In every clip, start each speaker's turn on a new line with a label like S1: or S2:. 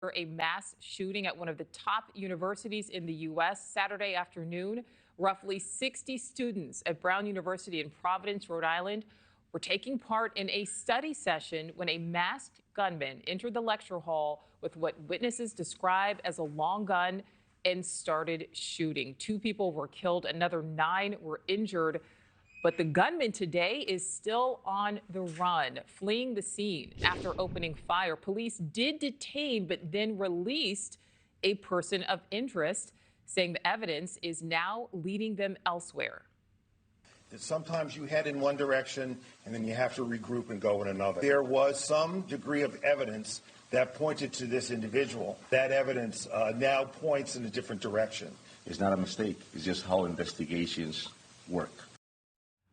S1: A mass shooting at one of the top universities in the U.S. Saturday afternoon. Roughly 60 students at Brown University in Providence, Rhode Island, were taking part in a study session when a masked gunman entered the lecture hall with what witnesses describe as a long gun and started shooting. 2 people were killed, another 9 were injured. But the gunman today is still on the run, fleeing the scene after opening fire. Police did detain, but then released a person of interest, saying the evidence is now leading them elsewhere.
S2: Sometimes you head in one direction and then you have to regroup and go in another. There was some degree of evidence that pointed to this individual. That evidence now points in a different direction.
S3: It's not a mistake. It's just how investigations work.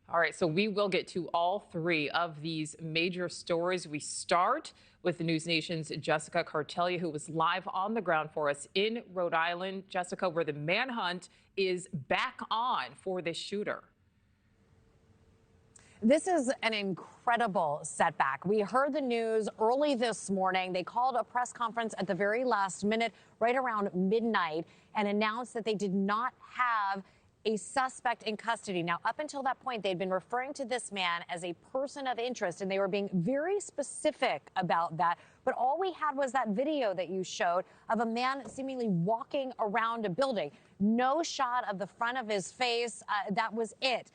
S1: All right, so we will get to all 3 of these major stories. We start with the NewsNation's Jessica Kartalija, who was live on the ground for us in Rhode Island. Jessica, where the manhunt is back on for this shooter.
S4: This is an incredible setback. We heard the news early this morning. They called a press conference at the very last minute, right around midnight, and announced that they did not have a suspect in custody. Now, up until that point, they'd been referring to this man as a person of interest, and they were being very specific about that. But all we had was that video that you showed of a man seemingly walking around a building. No shot of the front of his face. That was it.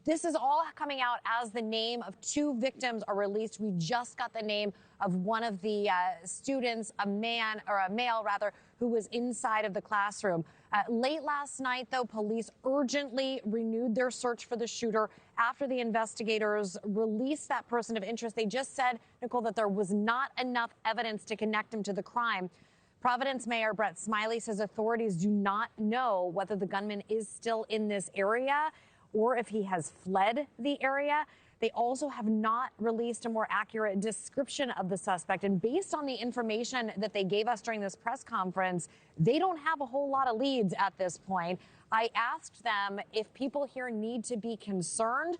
S4: This is all coming out as the name of 2 victims are released. We just got the name of one of the students, a male rather, who was inside of the classroom. Late last night, though, police urgently renewed their search for the shooter after the investigators released that person of interest. They just said, Nicole, that there was not enough evidence to connect him to the crime. Providence Mayor Brett Smiley says authorities do not know whether the gunman is still in this area or if he has fled the area. They also have not released a more accurate description of the suspect. And based on the information that they gave us during this press conference, they don't have a whole lot of leads at this point. I asked them if people here need to be concerned.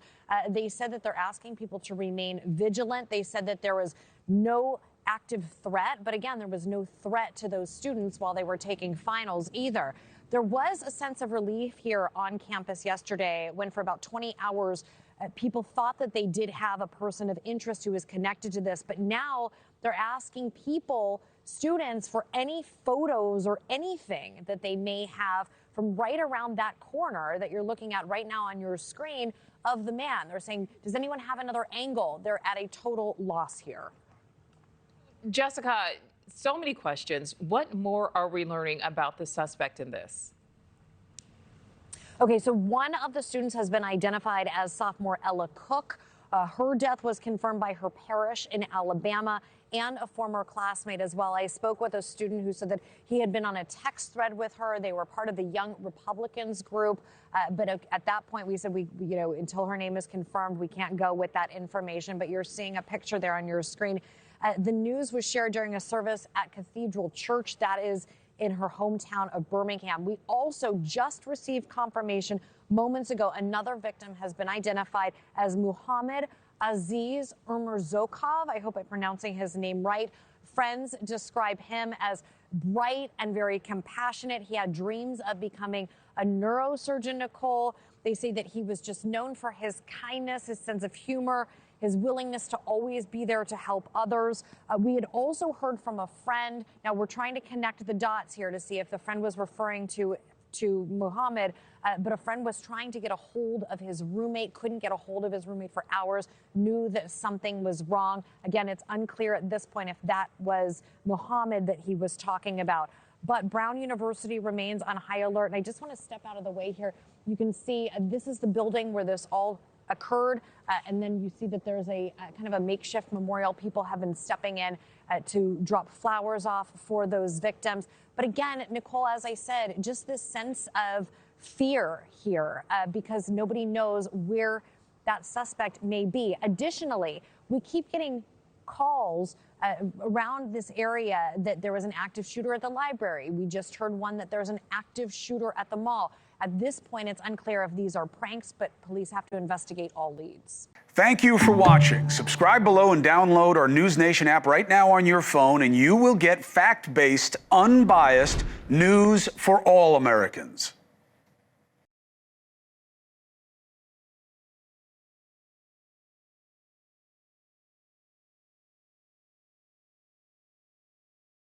S4: They said that they're asking people to remain vigilant. They said that there was no active threat. But again, there was no threat to those students while they were taking finals either. There was a sense of relief here on campus yesterday when for about 20 hours, people thought that they did have a person of interest who was connected to this. But now they're asking people, students, for any photos or anything that they may have from right around that corner that you're looking at right now on your screen of the man. They're saying, does anyone have another angle? They're at a total loss here.
S1: Jessica, so many questions. What more are we learning about the suspect in this?
S4: Okay, so one of the students has been identified as sophomore Ella Cook. Her death was confirmed by her parish in Alabama and a former classmate as well. I spoke with a student who said that he had been on a text thread with her. They were part of the Young Republicans group. But at that point, we said, until her name is confirmed, we can't go with that information. But you're seeing a picture there on your screen. The news was shared during a service at Cathedral Church. That is in her hometown of Birmingham. We also just received confirmation moments ago. Another victim has been identified as Muhammad Aziz Umarzokov. I hope I'm pronouncing his name right. Friends describe him as bright and very compassionate. He had dreams of becoming a neurosurgeon, Nicole. They say that he was just known for his kindness, his sense of humor, his willingness to always be there to help others. We had also heard from a friend. Now, we're trying to connect the dots here to see if the friend was referring to Muhammad, but a friend was trying to get a hold of his roommate, couldn't get a hold of his roommate for hours, knew that something was wrong. Again, it's unclear at this point if that was Muhammad that he was talking about. But Brown University remains on high alert. And I just want to step out of the way here. You can see this is the building where this all occurred. And then you see that there's a kind of a makeshift memorial. People have been stepping in to drop flowers off for those victims. But again, Nicole, as I said, just this sense of fear here because nobody knows where that suspect may be. Additionally, we keep getting calls around this area that there was an active shooter at the library. We just heard one that there's an active shooter at the mall. At this point, it's unclear if these are pranks, but police have to investigate all leads.
S5: Thank you for watching. Subscribe below and download our NewsNation app right now on your phone, and you will get fact-based, unbiased news for all Americans.